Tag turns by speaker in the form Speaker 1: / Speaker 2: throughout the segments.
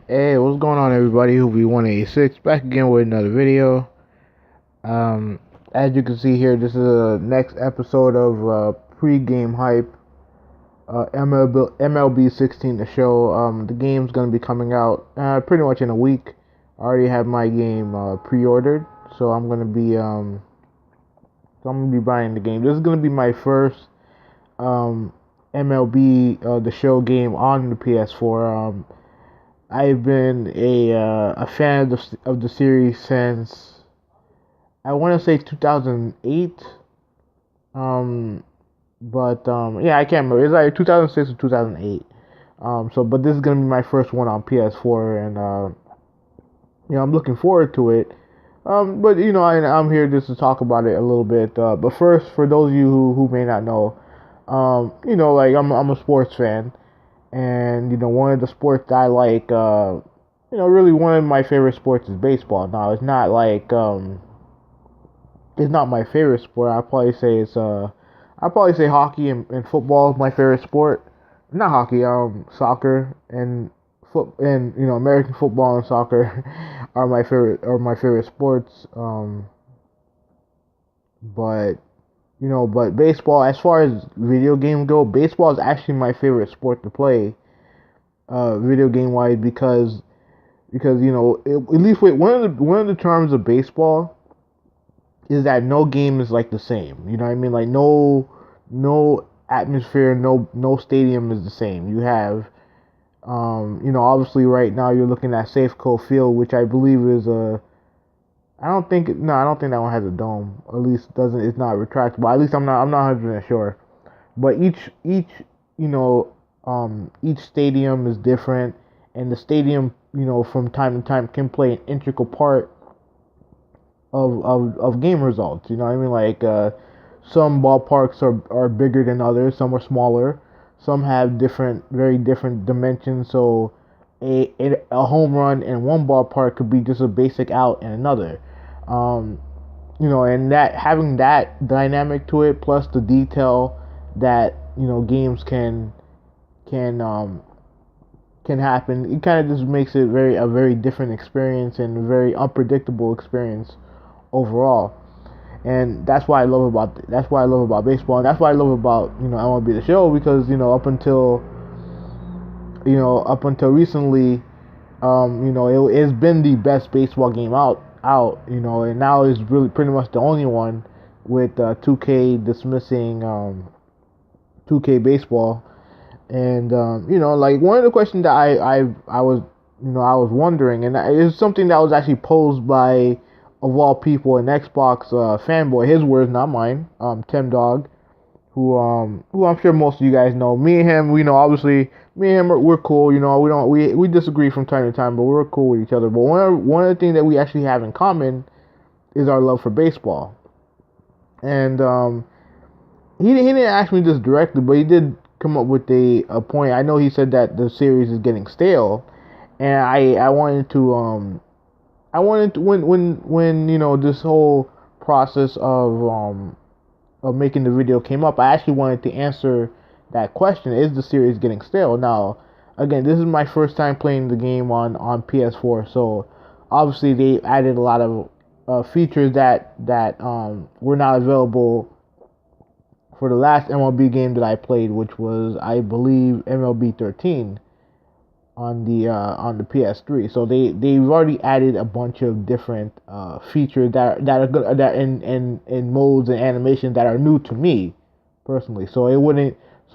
Speaker 1: Hey, what's going on, everybody? Who be 186 back again with another video. Um, as you can see here, this is the next episode of Pre-Game Hype. MLB 16 The Show. The game's gonna be coming out pretty much in a week. I already have my game pre-ordered, so I'm gonna be buying the game. This is gonna be my first MLB The Show game on the PS4. I've been a fan of the series since I want to say 2008. Yeah, I can't remember. It's like 2006 or 2008. But this is gonna be my first one on PS4, and I'm looking forward to it. But I'm here just to talk about it a little bit. But first, for those of you who may not know, like I'm a sports fan. And one of the sports that I like, really one of my favorite sports is baseball. Now it's not like it's not my favorite sport. I'd probably say hockey and football is my favorite sport. Not hockey, soccer and American football and soccer are my favorite sports. But but baseball, as far as video games go, baseball is actually my favorite sport to play, video game wise, because at least with one of the charms of baseball is that no game is like the same. You know what I mean? Like no atmosphere, no stadium is the same. You have obviously right now you're looking at Safeco Field, which I believe is a I don't think that one has a dome. Or at least doesn't. It's not retractable. At least I'm not 100% sure. But each stadium is different, and the stadium from time to time can play an integral part of game results. You know what I mean? Like some ballparks are bigger than others. Some are smaller. Some have very different dimensions. So a home run in one ballpark could be just a basic out in another. And that having that dynamic to it, plus the detail that games can happen, it kind of just makes it a very different experience and a very unpredictable experience overall. And that's why I love about baseball, and that's why I love about MLB The Show, because up until recently, it's been the best baseball game out, and now it's really pretty much the only one with 2K dismissing 2K baseball. And like one of the questions that I was wondering, and it's something that was actually posed by, of all people, an Xbox fanboy, his words, not mine, Tim Dog, who I'm sure most of you guys know. Me and him, obviously, me and him, we're cool. We disagree from time to time, but we're cool with each other. But one of the things that we actually have in common is our love for baseball. And he didn't ask me this directly, but he did come up with a point. I know he said that the series is getting stale, and I wanted to when this whole process of making the video came up, I actually wanted to answer that question: is the series getting stale? Now, again, this is my first time playing the game on PS4, so obviously they added a lot of features that were not available for the last MLB game that I played, which was, I believe, MLB 13 on the PS3. So they've already added a bunch of different features that are good, that in modes and animations that are new to me personally. So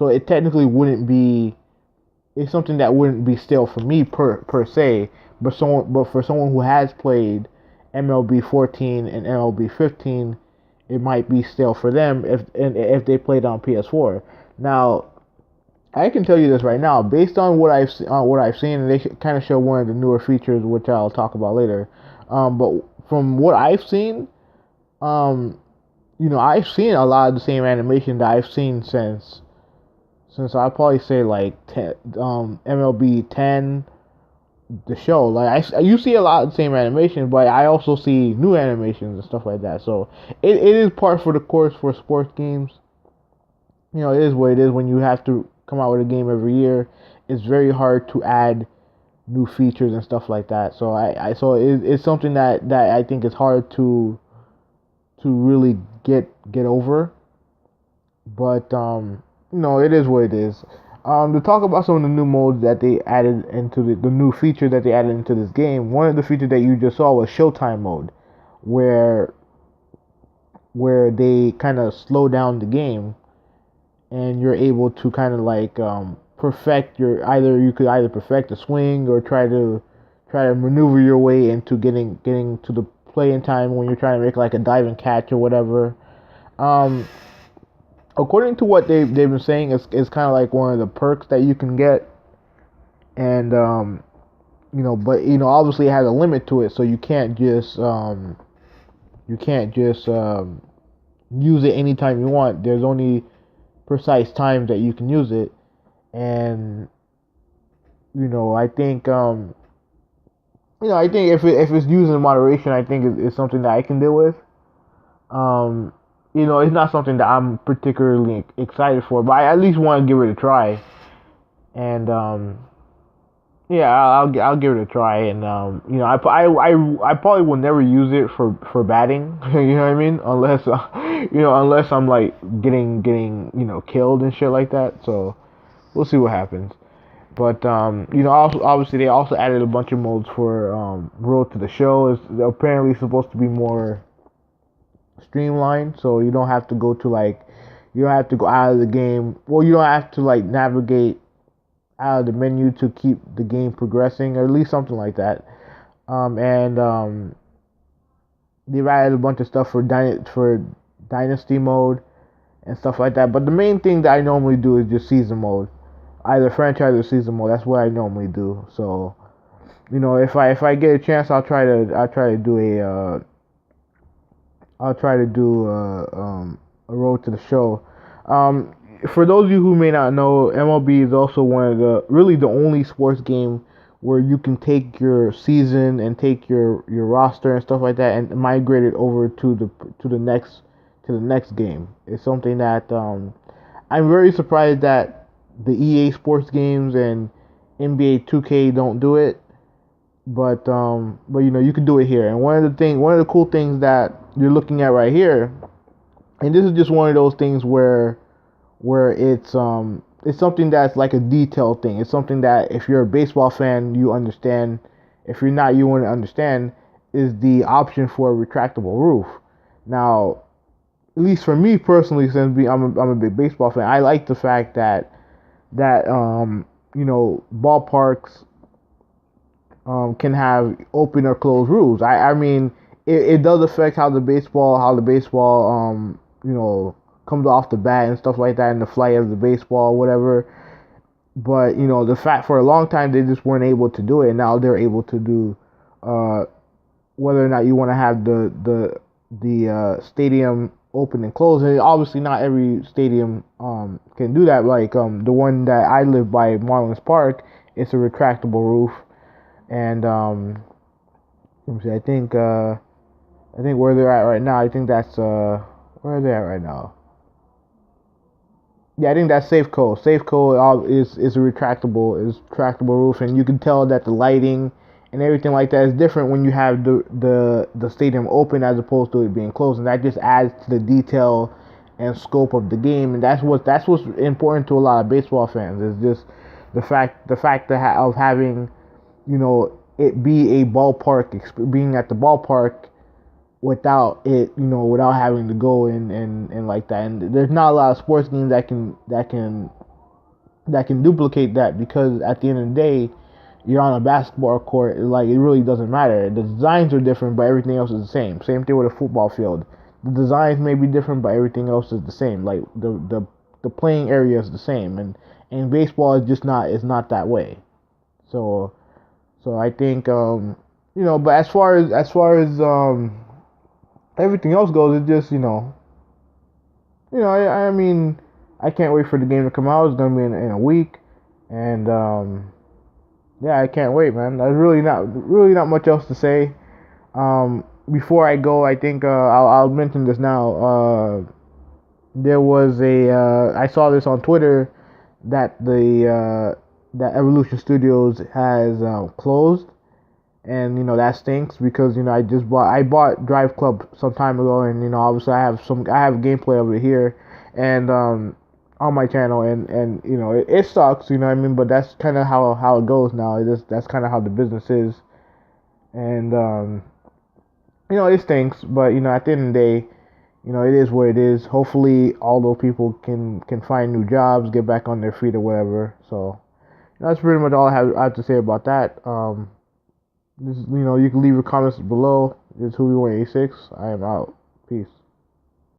Speaker 1: it technically wouldn't be, it's something that wouldn't be stale for me per se, but for someone who has played MLB 14 and MLB 15, it might be stale for them if they played on PS4. Now, I can tell you this right now, based on what I've seen, and they kind of show one of the newer features, which I'll talk about later. But from what I've seen, I've seen a lot of the same animation that I've seen since I probably say like MLB 10, the show. Like you see a lot of the same animations, but I also see new animations and stuff like that. So it is part for the course for sports games. It is what it is when you have to come out with a game every year. It's very hard to add new features and stuff like that. So it's something that I think is hard to really get over. But it is what it is. To talk about some of the new modes that they added into the new feature that they added into this game, one of the features that you just saw was Showtime mode, where they kind of slow down the game, and you're able to kind of like perfect you could either perfect a swing or try to maneuver your way into getting to the play in time when you're trying to make like a diving catch or whatever. Um, According to what they've been saying, it's kind of like one of the perks that you can get, and but obviously it has a limit to it, so you can't just use it anytime you want. There's only precise times that you can use it, and I think I think if it's used in moderation, I think it's something that I can deal with. Um, it's not something that I'm particularly excited for, but I at least want to give it a try. And yeah, I'll give it a try. And I probably will never use it for batting. You know what I mean? Unless unless I'm like getting killed and shit like that. So we'll see what happens. But also obviously they also added a bunch of modes for Road to the Show. It's apparently supposed to be more streamlined, so you don't have to go out of the game. Well, you don't have to like navigate out of the menu to keep the game progressing, or at least something like that. And they've added a bunch of stuff for dynasty mode and stuff like that. But the main thing that I normally do is just season mode, either franchise or season mode. That's what I normally do. So if I get a chance, I'll try to do a Road to the Show. For those of you who may not know, MLB is also one of the only sports game where you can take your season and take your roster and stuff like that and migrate it over to the next game. It's something that I'm very surprised that the EA sports games and NBA 2K don't do it. But you can do it here. And one of the cool things that you're looking at right here, and this is just one of those things where it's something that's like a detailed thing. It's something that if you're a baseball fan, you understand. If you're not, you wouldn't understand. Is the option for a retractable roof. Now, at least for me personally, since I'm a big baseball fan, I like the fact that ballparks can have open or closed roofs. I mean, it does affect how the baseball comes off the bat and stuff like that, and the flight of the baseball, whatever. But the fact for a long time they just weren't able to do it, and now they're able to do. Whether or not you want to have the stadium open and closed, and obviously not every stadium can do that. Like the one that I live by, Marlins Park, it's a retractable roof. And let me see. I think where they're at right now. I think that's where are they at right now? Yeah, I think that's Safeco. Safeco is a retractable roof, and you can tell that the lighting and everything like that is different when you have the stadium open as opposed to it being closed, and that just adds to the detail and scope of the game. And that's what's important to a lot of baseball fans. Is just the fact of having it be a ballpark, being at the ballpark without having to go and like that. And there's not a lot of sports games that can duplicate that, because at the end of the day, you're on a basketball court. Like, it really doesn't matter. The designs are different, but everything else is the same. Same thing with a football field. The designs may be different, but everything else is the same. Like the playing area is the same, and baseball is just not that way. So I think but as far as everything else goes, it just I mean, I can't wait for the game to come out. It's gonna be in a week, and yeah, I can't wait, man. There's really not much else to say. Before I go, I think I'll mention this now. There was I saw this on Twitter that that Evolution Studios has closed, and that stinks because I bought Drive Club some time ago, and obviously I have gameplay over here, and on my channel, and it sucks, what I mean, but that's kind of how it goes now. That's kind of how the business is, and it stinks, but at the end of the day, it is what it is. Hopefully, all those people can find new jobs, get back on their feet or whatever. So that's pretty much all I have to say about that. You can leave your comments below. It's Who We Want 86. I am out. Peace.